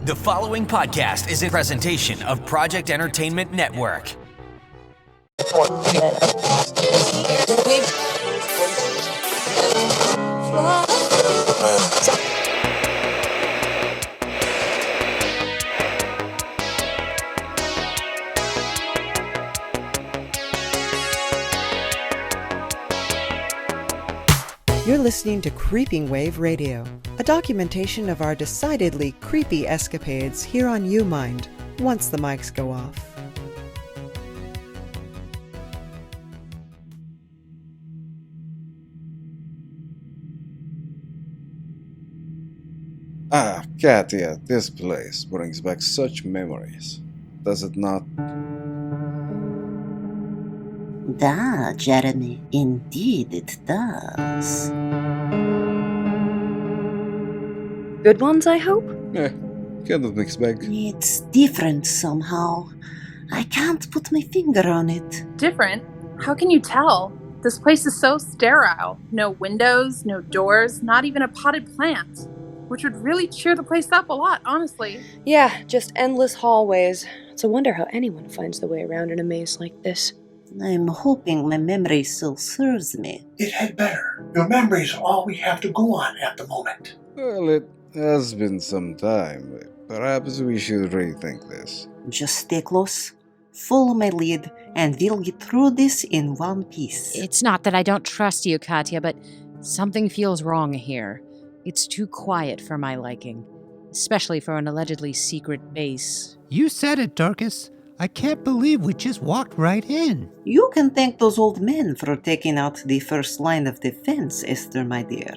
The following podcast is a presentation of Project Entertainment Network. You're listening to Creeping Wave Radio, a documentation of our decidedly creepy escapades here on YouMind, once the mics go off. Ah, Katya, this place brings back such memories. Does it not? Da, Jeremy, indeed it does. Good ones, I hope? Kind of mixed bag. It's different somehow. I can't put my finger on it. Different? How can you tell? This place is so sterile. No windows, no doors, not even a potted plant. Which would really cheer the place up a lot, honestly. Yeah, just endless hallways. It's a wonder how anyone finds the way around in a maze like this. I'm hoping my memory still serves me. It had better. Your memories are all we have to go on at the moment. Well, it has been some time. Perhaps we should rethink this. Just stay close, follow my lead, and we'll get through this in one piece. It's not that I don't trust you, Katya, but something feels wrong here. It's too quiet for my liking, especially for an allegedly secret base. You said it, Dorcas. I can't believe we just walked right in. You can thank those old men for taking out the first line of defense, Esther, my dear.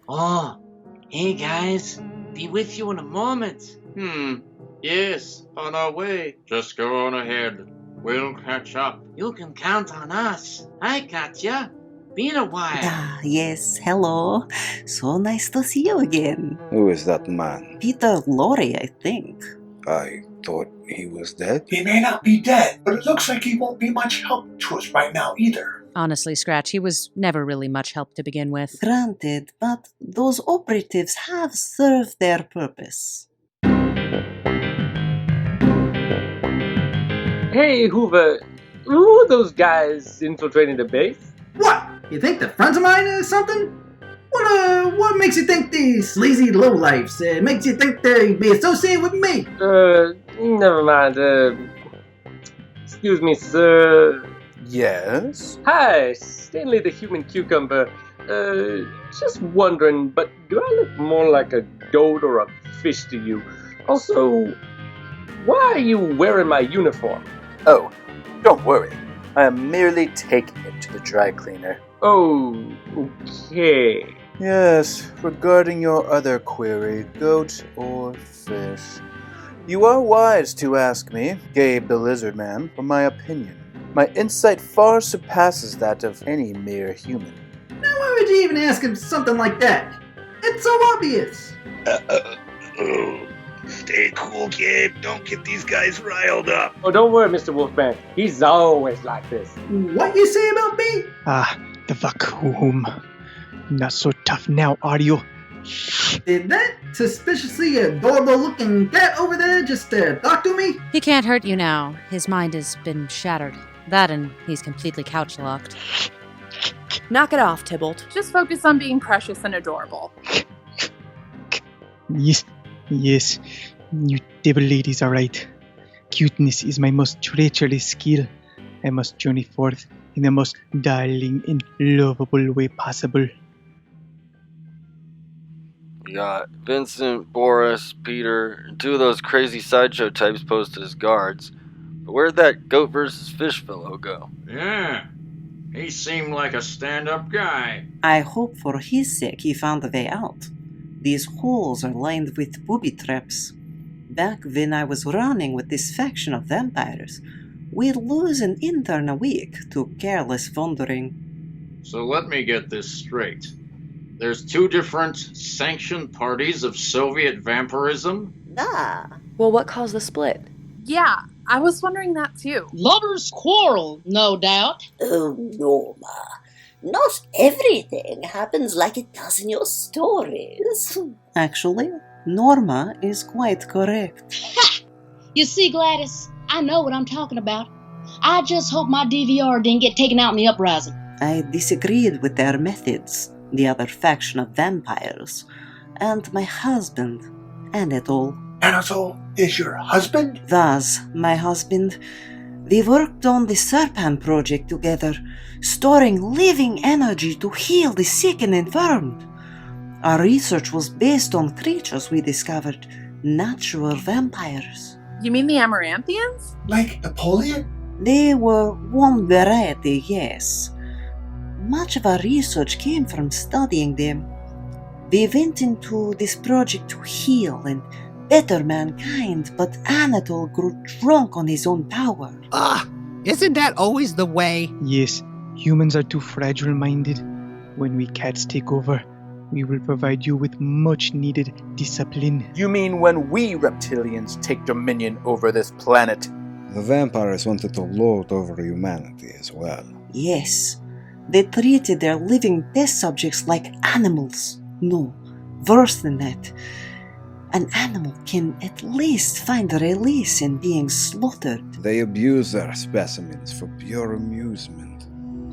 Oh, hey guys, be with you in a moment. Yes, on our way. Just go on ahead. We'll catch up. You can count on us. Hi, Katya. Been a while. Ah, yes, hello. So nice to see you again. Who is that man? Peter Lorre, I think. I thought he was dead. He may not be dead, but it looks like he won't be much help to us right now either. Honestly, Scratch, he was never really much help to begin with. Granted, but those operatives have served their purpose. Hey, Hoover, who are those guys infiltrating the base? What? You think they're friends of mine or something? What makes you think these sleazy lowlifes? Makes you think they'd be associated with me? Never mind. Excuse me, sir. Yes? Hi, Stanley the Human Cucumber. Just wondering, but do I look more like a goat or a fish to you? Also, why are you wearing my uniform? Oh, don't worry. I am merely taking it to the dry cleaner. Oh, okay. Yes, regarding your other query, goat or fish. You are wise to ask me, Gabe the Lizard Man, for my opinion. My insight far surpasses that of any mere human. Now why would you even ask him something like that? It's so obvious. Stay cool, Gabe. Don't get these guys riled up. Oh, don't worry, Mr. Wolfman. He's always like this. What you say about me? The vacuum. Not so tough now, are you? Did that suspiciously adorable-looking cat over there just talk to me? He can't hurt you now. His mind has been shattered. That and he's completely couch-locked. Knock it off, Tybalt. Just focus on being precious and adorable. Yes, you devil ladies are right. Cuteness is my most treacherous skill. I must journey forth in the most darling and lovable way possible. We got Vincent, Boris, Peter, and two of those crazy sideshow types posted as guards. But where'd that goat versus fish fellow go? Yeah, he seemed like a stand-up guy. I hope for his sake he found a way out. These holes are lined with booby traps. Back when I was running with this faction of vampires, we'd lose an intern a week to careless wandering. So let me get this straight. There's two different sanctioned parties of Soviet vampirism? Ah. Well, what caused the split? Yeah, I was wondering that too. Lovers quarrel, no doubt. Oh, Norma. Not everything happens like it does in your stories. Actually, Norma is quite correct. Ha! You see, Gladys, I know what I'm talking about. I just hope my DVR didn't get taken out in the uprising. I disagreed with their methods, the other faction of vampires, and my husband, Anatole. Anatole is your husband? Was my husband. We worked on the Serpent project together, storing living energy to heal the sick and infirmed. Our research was based on creatures we discovered, natural vampires. You mean the Amaranthians? Like Napoleon? They were one variety, yes. Much of our research came from studying them. We went into this project to heal and better mankind, but Anatole grew drunk on his own power. Isn't that always the way? Yes, humans are too fragile-minded. When we cats take over, we will provide you with much-needed discipline. You mean when we reptilians take dominion over this planet? The vampires wanted to lord over humanity as well. Yes, they treated their living test subjects like animals. No, worse than that. An animal can at least find release in being slaughtered. They abuse their specimens for pure amusement,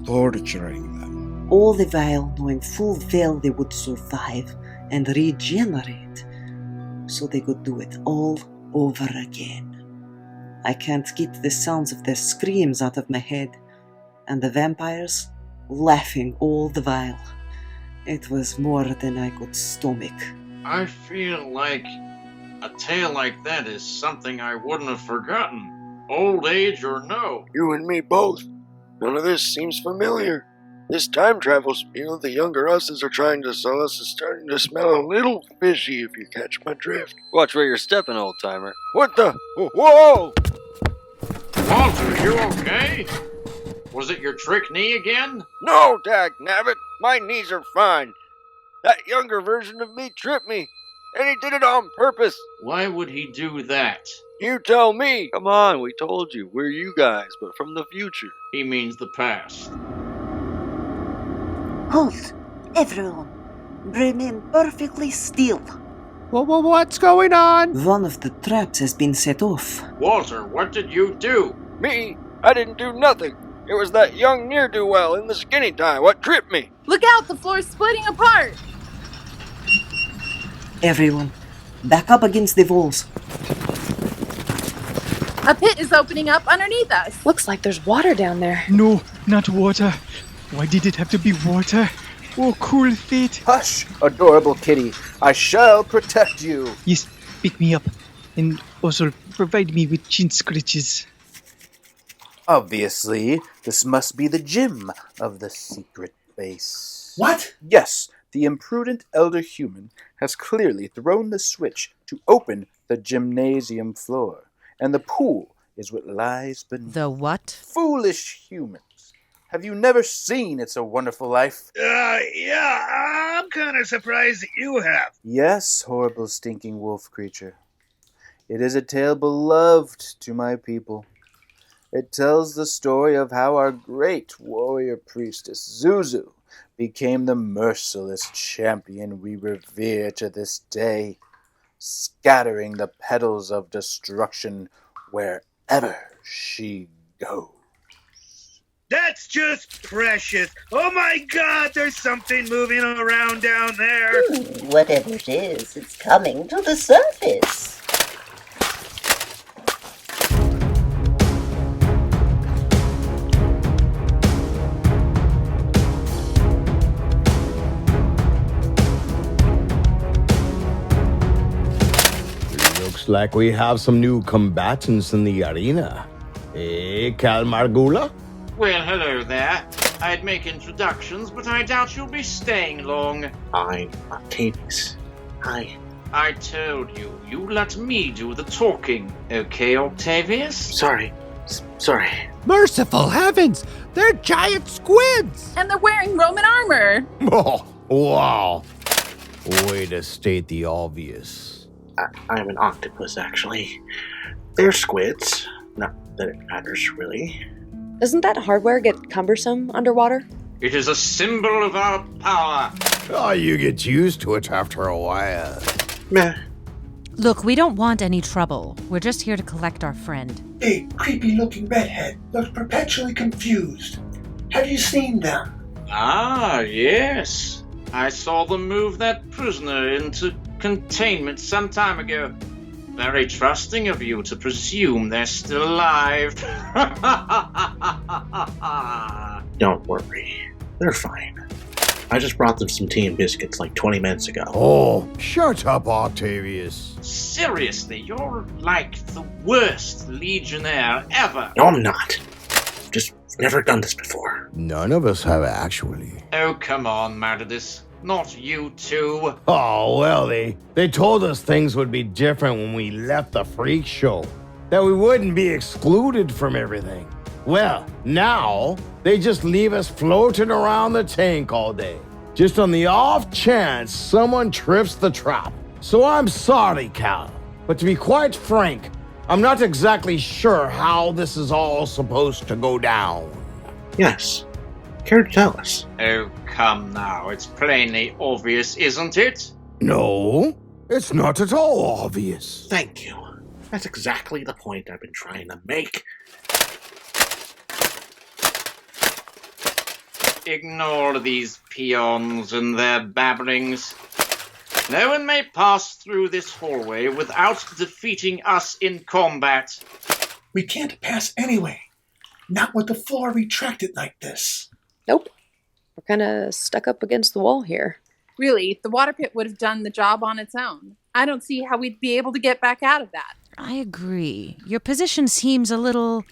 torturing them. All the while knowing full well they would survive and regenerate, so they could do it all over again. I can't get the sounds of their screams out of my head, and the vampires laughing all the while. It was more than I could stomach. I feel like a tale like that is something I wouldn't have forgotten, old age or no. You and me both. None of this seems familiar. This time travel spiel the younger uses are trying to sell us is starting to smell a little fishy, if you catch my drift. Watch where you're stepping, old-timer. What the? Whoa! Walter, you okay? Was it your trick knee again? No, dagnabbit. My knees are fine. That younger version of me tripped me, and he did it on purpose. Why would he do that? You tell me. Come on, we told you. We're you guys, but from the future. He means the past. Halt! Everyone, remain perfectly still. What's going on? One of the traps has been set off. Walter, what did you do? Me? I didn't do nothing. It was that young ne'er-do-well in the skinny tie what tripped me. Look out, the floor's splitting apart! Everyone, back up against the walls. A pit is opening up underneath us. Looks like there's water down there. No, not water. Why did it have to be water? Oh, cool fate. Hush, adorable kitty. I shall protect you. Yes, pick me up. And also provide me with chin scratches. Obviously, this must be the gym of the secret base. What? Yes, the imprudent elder human has clearly thrown the switch to open the gymnasium floor, and the pool is what lies beneath. The what? Foolish humans. Have you never seen It's a Wonderful Life? Yeah, I'm kind of surprised that you have. Yes, horrible stinking wolf creature. It is a tale beloved to my people. It tells the story of how our great warrior priestess Zuzu became the merciless champion we revere to this day, scattering the petals of destruction wherever she goes. That's just precious. Oh my God, there's something moving around down there. Whatever it is, it's coming to the surface. Looks like we have some new combatants in the arena. Kalmargula? Well, hello there. I'd make introductions, but I doubt you'll be staying long. I'm Octavius. Hi. I told you, you let me do the talking, okay, Octavius? Sorry. Merciful heavens! They're giant squids! And they're wearing Roman armor. Oh, wow. Way to state the obvious. I'm an octopus, actually. They're squids. Not that it matters, really. Doesn't that hardware get cumbersome underwater? It is a symbol of our power. Oh, you get used to it after a while. Meh. Look, we don't want any trouble. We're just here to collect our friend. Big, creepy-looking redhead looks perpetually confused. Have you seen them? Ah, yes. I saw them move that prisoner into containment some time ago. Very trusting of you to presume they're still alive. Don't worry. They're fine. I just brought them some tea and biscuits like 20 minutes ago. Oh, shut up, Octavius. Seriously, you're like the worst legionnaire ever. No, I'm not. Just never done this before. None of us have actually. Oh, come on, Meredith. Not you two. Oh, well, they told us things would be different when we left the freak show. That we wouldn't be excluded from everything. Well, now they just leave us floating around the tank all day. Just on the off chance someone trips the trap. So I'm sorry, Cal. But to be quite frank, I'm not exactly sure how this is all supposed to go down. Yes. Care to tell us? Oh, come now. It's plainly obvious, isn't it? No, it's not at all obvious. Thank you. That's exactly the point I've been trying to make. Ignore these peons and their babblings. No one may pass through this hallway without defeating us in combat. We can't pass anyway. Not with the floor retracted like this. Nope. We're kind of stuck up against the wall here. Really, the water pit would have done the job on its own. I don't see how we'd be able to get back out of that. I agree. Your position seems a little...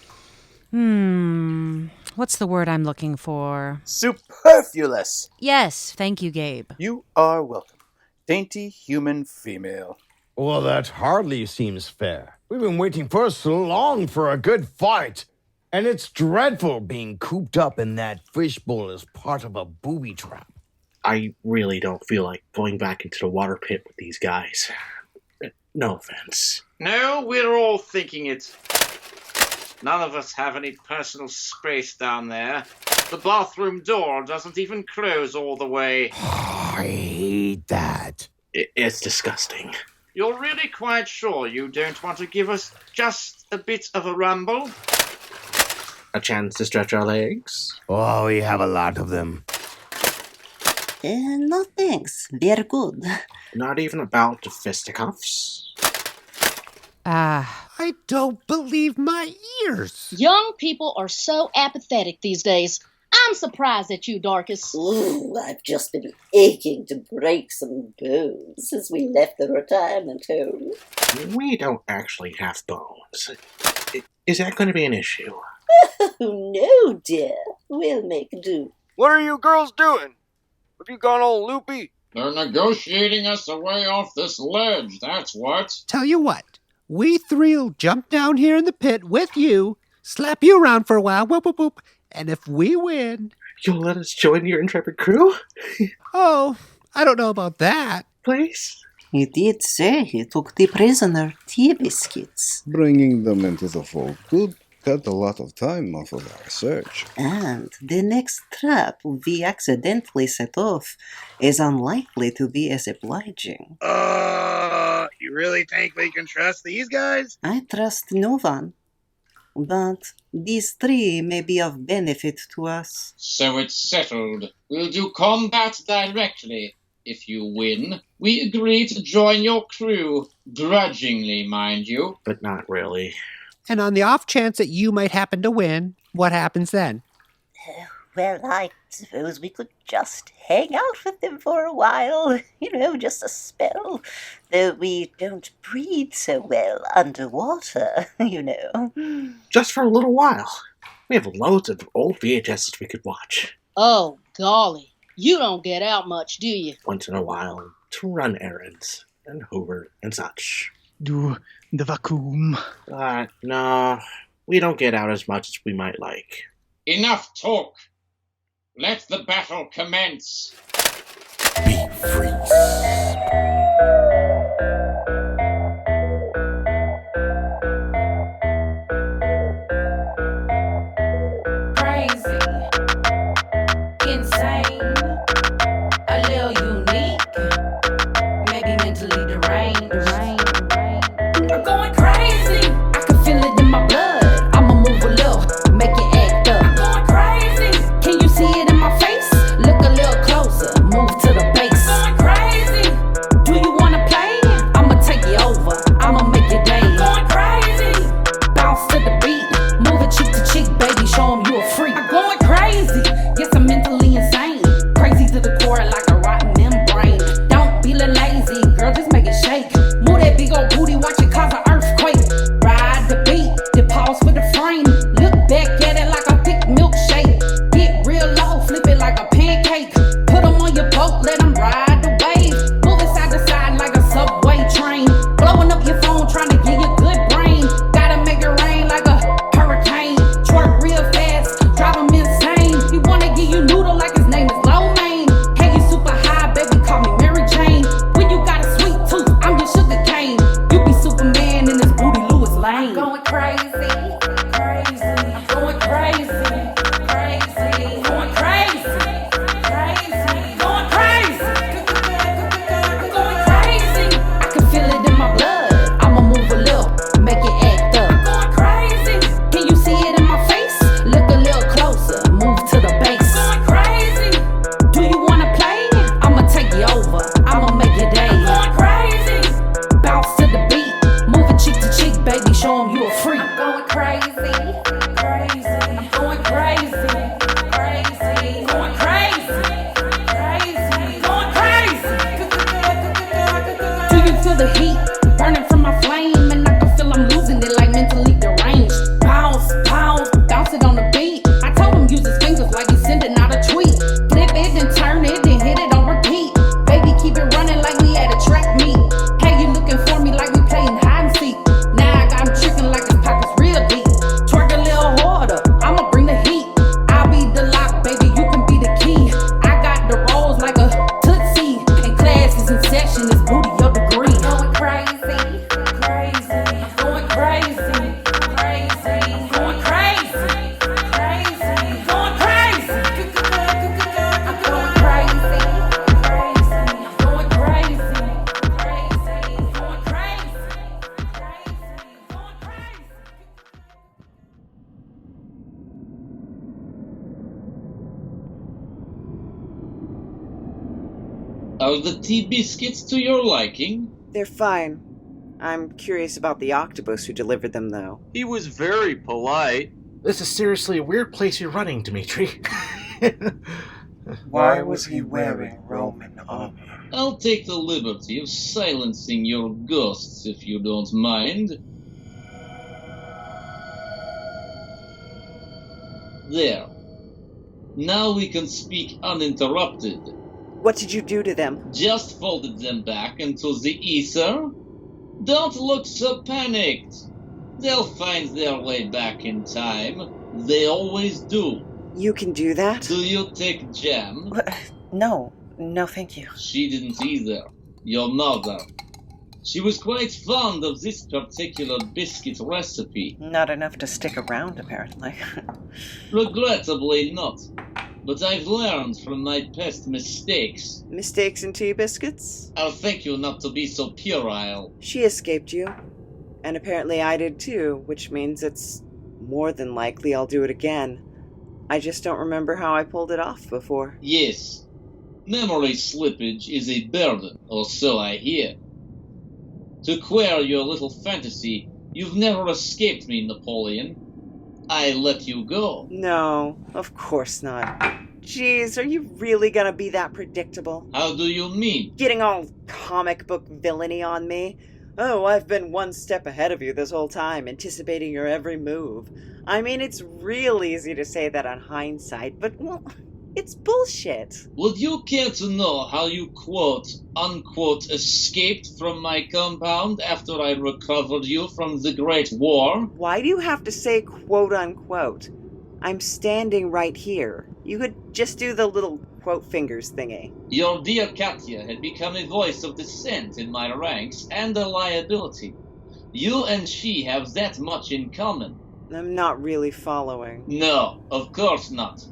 What's the word I'm looking for? Superfluous. Yes, thank you, Gabe. You are welcome. Dainty human female. Well, that hardly seems fair. We've been waiting for so long for a good fight. And it's dreadful being cooped up in that fishbowl as part of a booby trap. I really don't feel like going back into the water pit with these guys. No offense. No, we're all thinking it. None of us have any personal space down there. The bathroom door doesn't even close all the way. I hate that. It's disgusting. You're really quite sure you don't want to give us just a bit of a rumble? A chance to stretch our legs? Oh, we have a lot of them. No thanks. They're good. Not even about the fisticuffs? I don't believe my ears. Young people are so apathetic these days. I'm surprised at you, Darkus. Ooh, I've just been aching to break some bones since we left the retirement home. We don't actually have bones. Is that going to be an issue? Oh, no, dear. We'll make do. What are you girls doing? Have you gone all loopy? They're negotiating us away off this ledge, that's what. Tell you what, we three'll jump down here in the pit with you, slap you around for a while, whoop, whoop, whoop, and if we win... You'll let us join your intrepid crew? Oh, I don't know about that. Please? He did say he took the prisoner tea biscuits. Bringing them into the fold could cut a lot of time off of our search. And the next trap we accidentally set off is unlikely to be as obliging. You really think we can trust these guys? I trust no one. But these three may be of benefit to us. So it's settled. We'll do combat directly. If you win, we agree to join your crew. Grudgingly, mind you. But not really. And on the off chance that you might happen to win, what happens then? Well, I suppose we could just hang out with them for a while. Just a spell. Though we don't breathe so well underwater, Just for a little while. We have loads of old VHSs we could watch. Oh, golly. You don't get out much, do you? Once in a while, to run errands, and hoover, and such. Do the vacuum. No, we don't get out as much as we might like. Enough talk. Let the battle commence. Be free. Are the tea biscuits to your liking? They're fine. I'm curious about the octopus who delivered them, though. He was very polite. This is seriously a weird place you're running, Dimitri. Why was he wearing Roman armor? I'll take the liberty of silencing your ghosts if you don't mind. There. Now we can speak uninterrupted. What did you do to them? Just folded them back into the ether. Don't look so panicked. They'll find their way back in time. They always do. You can do that? Do you take jam? No, thank you. She didn't either. Your mother. She was quite fond of this particular biscuit recipe. Not enough to stick around, apparently. Regrettably not. But I've learned from my past mistakes. Mistakes in tea biscuits? I'll thank you not to be so puerile. She escaped you. And apparently I did too, which means it's more than likely I'll do it again. I just don't remember how I pulled it off before. Yes. Memory slippage is a burden, or so I hear. To queer your little fantasy, you've never escaped me, Napoleon. I let you go. No, of course not. Jeez, are you really gonna be that predictable? How do you mean? Getting all comic book villainy on me? Oh, I've been one step ahead of you this whole time, anticipating your every move. I mean, it's real easy to say that on hindsight, but, well, it's bullshit. Would you care to know how you quote-unquote escaped from my compound after I recovered you from the Great War? Why do you have to say quote-unquote? I'm standing right here. You could just do the little quote fingers thingy. Your dear Katya had become a voice of dissent in my ranks and a liability. You and she have that much in common. I'm not really following. No, of course not.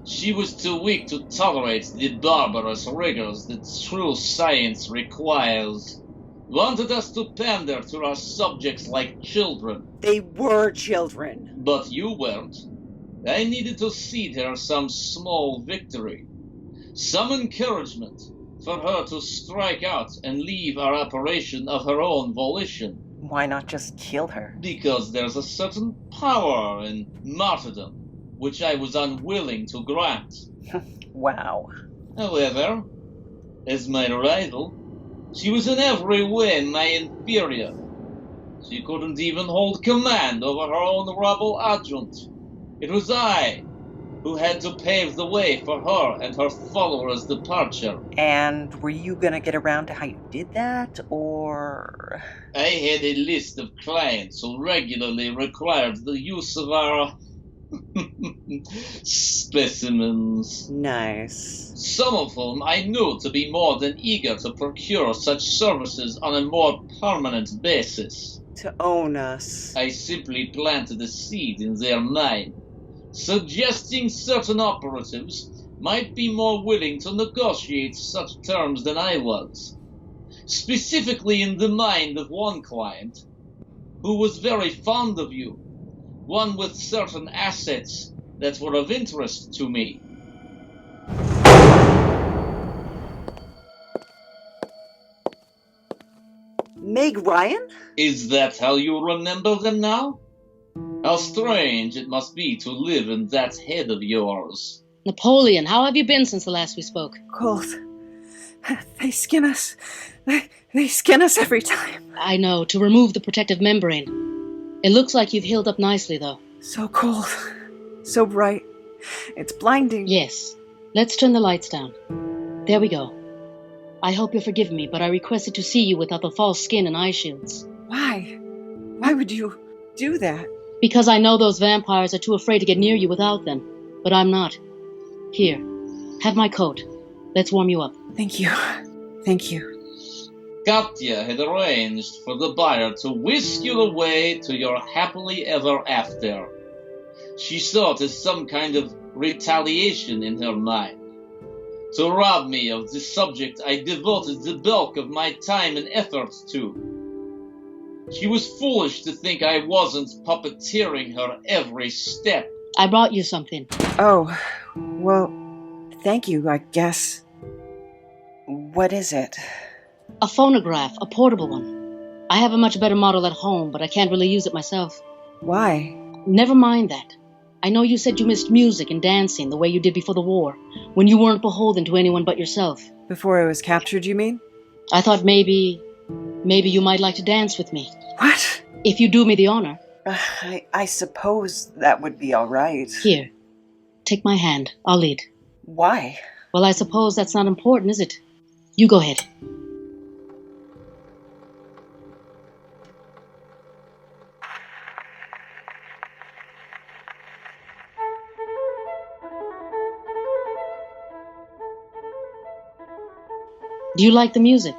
She was too weak to tolerate the barbarous rigors that true science requires. Wanted us to pander to our subjects like children. They were children. But you weren't. I needed to cede her some small victory. Some encouragement for her to strike out and leave our operation of her own volition. Why not just kill her? Because there's a certain power in martyrdom which I was unwilling to grant. Wow. However, as my rival, she was in every way my inferior. She couldn't even hold command over her own rebel adjutant. It was I who had to pave the way for her and her followers' departure. And were you gonna get around to how you did that, or...? I had a list of clients who regularly required the use of our specimens. Nice. Some of whom I knew to be more than eager to procure such services on a more permanent basis. To own us. I simply planted a seed in their mind, suggesting certain operatives might be more willing to negotiate such terms than I was. Specifically in the mind of one client, who was very fond of you, one with certain assets that were of interest to me. Meg Ryan? Is that how you remember them now? How strange it must be to live in that head of yours. Napoleon, how have you been since the last we spoke? Cold. They skin us. They skin us every time. I know, to remove the protective membrane. It looks like you've healed up nicely, though. So cold. So bright. It's blinding. Yes. Let's turn the lights down. There we go. I hope you'll forgive me, but I requested to see you without the false skin and eye shields. Why? Why would you do that? Because I know those vampires are too afraid to get near you without them. But I'm not. Here, have my coat. Let's warm you up. Thank you. Thank you. Katya had arranged for the buyer to whisk you away to your happily ever after. She saw it as some kind of retaliation in her mind. To rob me of the subject I devoted the bulk of my time and efforts to. She was foolish to think I wasn't puppeteering her every step. I brought you something. Oh, well, thank you, I guess. What is it? A phonograph, a portable one. I have a much better model at home, but I can't really use it myself. Why? Never mind that. I know you said you missed music and dancing the way you did before the war, when you weren't beholden to anyone but yourself. Before I was captured, you mean? I thought maybe you might like to dance with me. What? If you do me the honor. I suppose that would be all right. Here, take my hand. I'll lead. Why? Well, I suppose that's not important, is it? You go ahead. Do you like the music?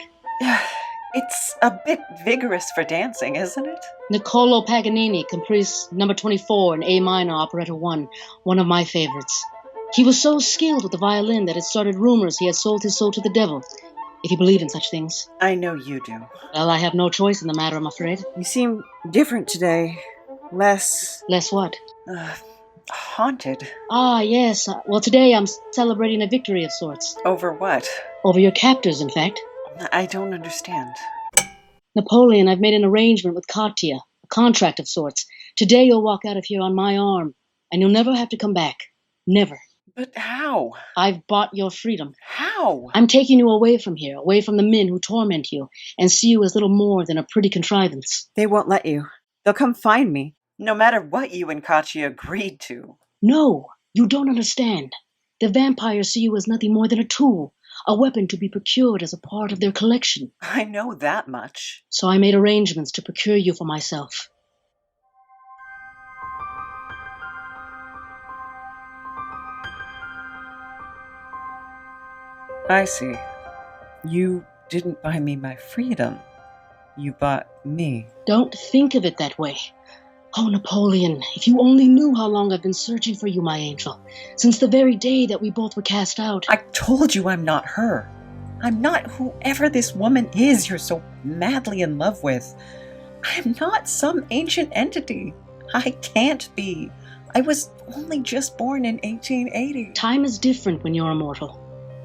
It's a bit vigorous for dancing, isn't it? Niccolò Paganini, Caprice No. 24 in A minor, operetta 1, one of my favorites. He was so skilled with the violin that it started rumors he had sold his soul to the devil, if you believe in such things. I know you do. Well, I have no choice in the matter, I'm afraid. You seem different today. Less what? Haunted. Ah, yes. Well, today I'm celebrating a victory of sorts. Over what? Over your captors, in fact. I don't understand. Napoleon, I've made an arrangement with Katya, a contract of sorts. Today you'll walk out of here on my arm, and you'll never have to come back. Never. But how? I've bought your freedom. How? I'm taking you away from here, away from the men who torment you, and see you as little more than a pretty contrivance. They won't let you. They'll come find me, no matter what you and Katya agreed to. No, you don't understand. The vampires see you as nothing more than a tool, a weapon to be procured as a part of their collection. I know that much. So I made arrangements to procure you for myself. I see. You didn't buy me my freedom. You bought me. Don't think of it that way. Oh, Napoleon, if you only knew how long I've been searching for you, my angel. Since the very day that we both were cast out. I told you I'm not her. I'm not whoever this woman is you're so madly in love with. I'm not some ancient entity. I can't be. I was only just born in 1880. Time is different when you're immortal.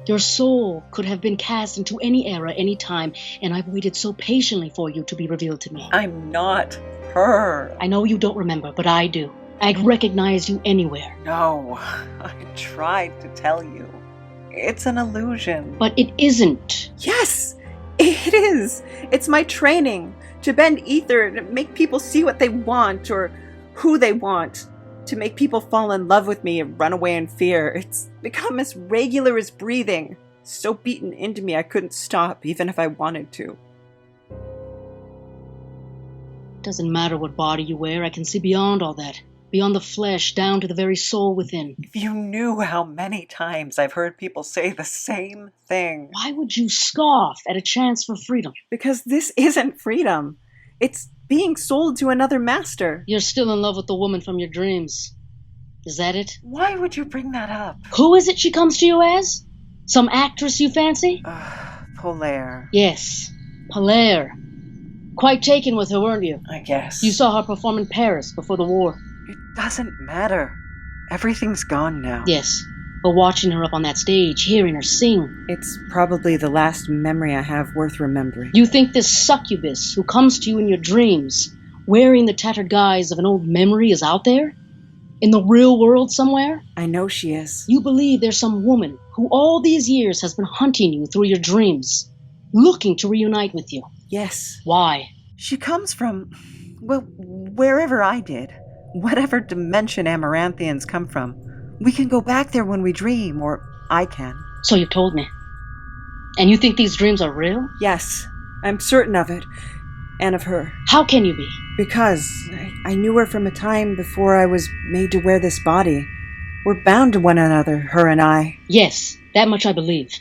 Your soul could have been cast into any era, any time, and I've waited so patiently for you to be revealed to me. I'm not her. I know you don't remember, but I do. I'd recognize you anywhere. No, I tried to tell you. It's an illusion. But it isn't. Yes, it is. It's my training to bend ether, to make people see what they want or who they want. To make people fall in love with me and run away in fear. It's become as regular as breathing. So beaten into me I couldn't stop, even if I wanted to. Doesn't matter what body you wear, I can see beyond all that. Beyond the flesh, down to the very soul within. If you knew how many times I've heard people say the same thing. Why would you scoff at a chance for freedom? Because this isn't freedom. It's being sold to another master. You're still in love with the woman from your dreams. Is that it? Why would you bring that up? Who is it she comes to you as? Some actress you fancy? Polaire. Yes, Polaire. Quite taken with her, weren't you? I guess. You saw her perform in Paris before the war. It doesn't matter. Everything's gone now. Yes, but watching her up on that stage, hearing her sing. It's probably the last memory I have worth remembering. You think this succubus who comes to you in your dreams, wearing the tattered guise of an old memory, is out there? In the real world somewhere? I know she is. You believe there's some woman who all these years has been hunting you through your dreams, looking to reunite with you. Yes. Why? She comes from, well, wherever I did. Whatever dimension Amaranthians come from. We can go back there when we dream, or I can. So you've told me. And you think these dreams are real? Yes, I'm certain of it. And of her. How can you be? Because I knew her from a time before I was made to wear this body. We're bound to one another, her and I. Yes, that much I believe.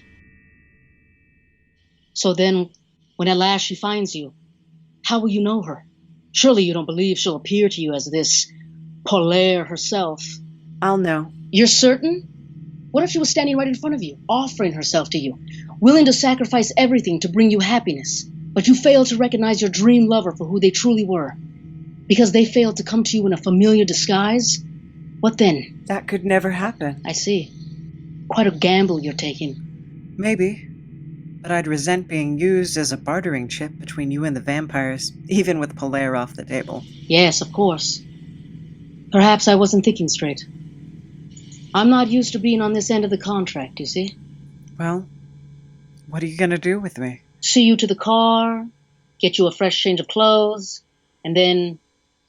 So then, when at last she finds you, how will you know her? Surely you don't believe she'll appear to you as this Polaire herself. I'll know. You're certain? What if she was standing right in front of you, offering herself to you, willing to sacrifice everything to bring you happiness, but you failed to recognize your dream lover for who they truly were? Because they failed to come to you in a familiar disguise? What then? That could never happen. I see. Quite a gamble you're taking. Maybe. but I'd resent being used as a bartering chip between you and the vampires, even with Polaire off the table. Yes, of course. Perhaps I wasn't thinking straight. I'm not used to being on this end of the contract, you see? Well, what are you gonna do with me? See you to the car, get you a fresh change of clothes, and then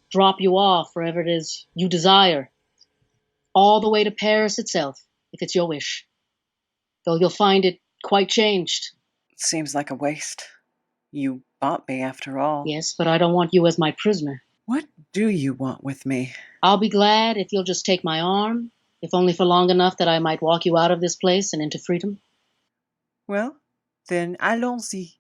drop you off wherever it is you desire. All the way to Paris itself, if it's your wish. Though you'll find it quite changed. Seems like a waste. You bought me after all. Yes, but I don't want you as my prisoner. What do you want with me? I'll be glad if you'll just take my arm, if only for long enough that I might walk you out of this place and into freedom. Well, then allons-y.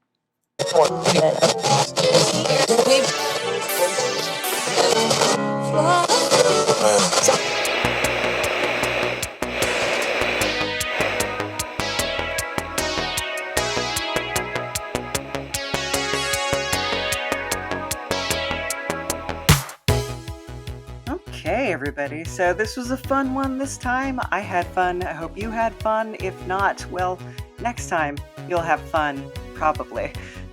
Okay, everybody, so this was a fun one this time. I had fun. I hope you had fun. If not, well, next time you'll have fun, probably.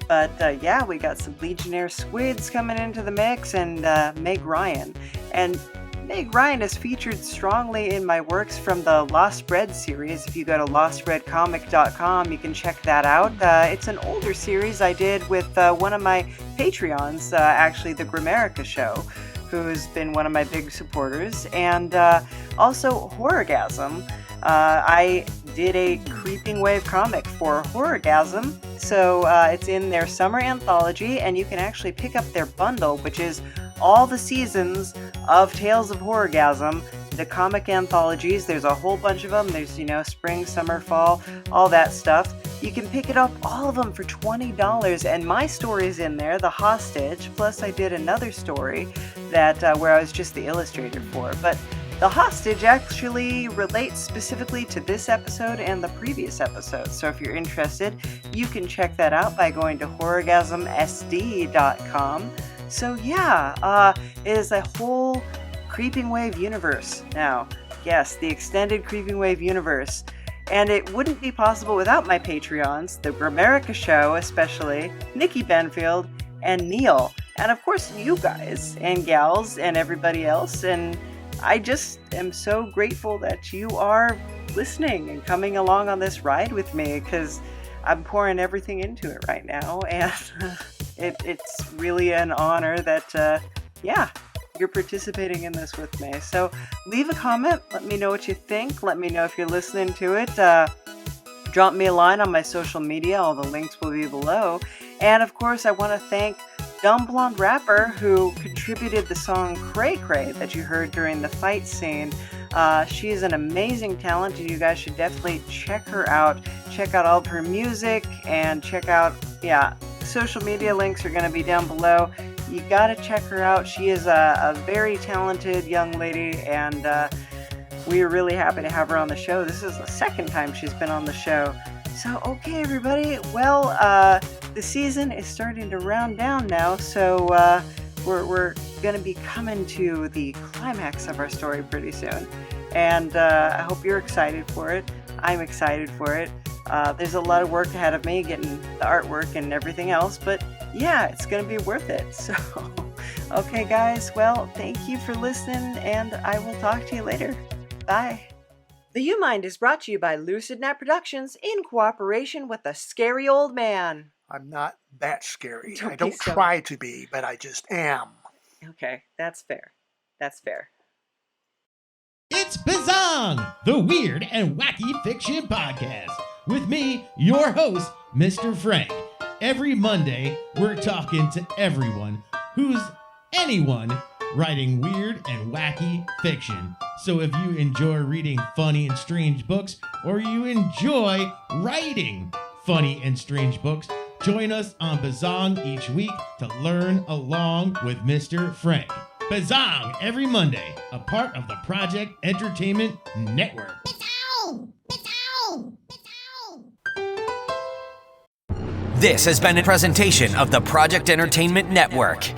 But yeah, we got some Legionnaire squids coming into the mix, and Meg Ryan. And Meg Ryan is featured strongly in my works from the Lost Bread series. If you go to lostbreadcomic.com, you can check that out. It's an older series I did with one of my Patreons, actually the Grimerica Show, who's been one of my big supporters, and also Horrorgasm. I did a Creeping Wave comic for Horrorgasm, so it's in their summer anthology, and you can actually pick up their bundle, which is all the seasons of Tales of Horrorgasm, the comic anthologies. There's a whole bunch of them. There's, spring, summer, fall, all that stuff. You can pick it up, all of them, for $20, and my story's in there, The Hostage, plus I did another story that where I was just the illustrator for. But The Hostage actually relates specifically to this episode and the previous episode, so if you're interested, you can check that out by going to horrorgasmsd.com. So yeah, it is a whole Creeping Wave universe now. Yes, the extended Creeping Wave universe. And it wouldn't be possible without my Patreons, the Grimerica Show especially, Nikki Benfield, and Neil. And of course you guys, and gals, and everybody else. And I just am so grateful that you are listening and coming along on this ride with me, because I'm pouring everything into it right now. And it's really an honor that, yeah, you're participating in this with me. So leave a comment, let me know what you think, let me know if you're listening to it, drop me a line on my social media, all the links will be below. And of course I want to thank Dumb Blonde Rapper, who contributed the song Cray Cray that you heard during the fight scene. She is an amazing talent, and you guys should definitely check her out. Check out all of her music, and check out, social media links are going to be down below. You gotta check her out. She is a very talented young lady, and we are really happy to have her on the show. This is the second time she's been on the show. So, okay, everybody. Well, the season is starting to round down now, so we're gonna be coming to the climax of our story pretty soon. And I hope you're excited for it. I'm excited for it. There's a lot of work ahead of me, getting the artwork and everything else, but yeah, it's going to be worth it. So, okay, guys, well, thank you for listening, and I will talk to you later. Bye. The U-Mind is brought to you by Lucid Net Productions in cooperation with the Scary Old Man. I'm not that scary. Don't I don't be so. try to be, but I just am. Okay, that's fair. That's fair. It's Bazong, the weird and wacky fiction podcast. With me, your host, Mr. Frank. Every Monday, we're talking to everyone who's anyone writing weird and wacky fiction. So if you enjoy reading funny and strange books, or you enjoy writing funny and strange books, join us on Bazong each week to learn along with Mr. Frank. Bazong every Monday, a part of the Project Entertainment Network. This has been a presentation of the Project Entertainment Network.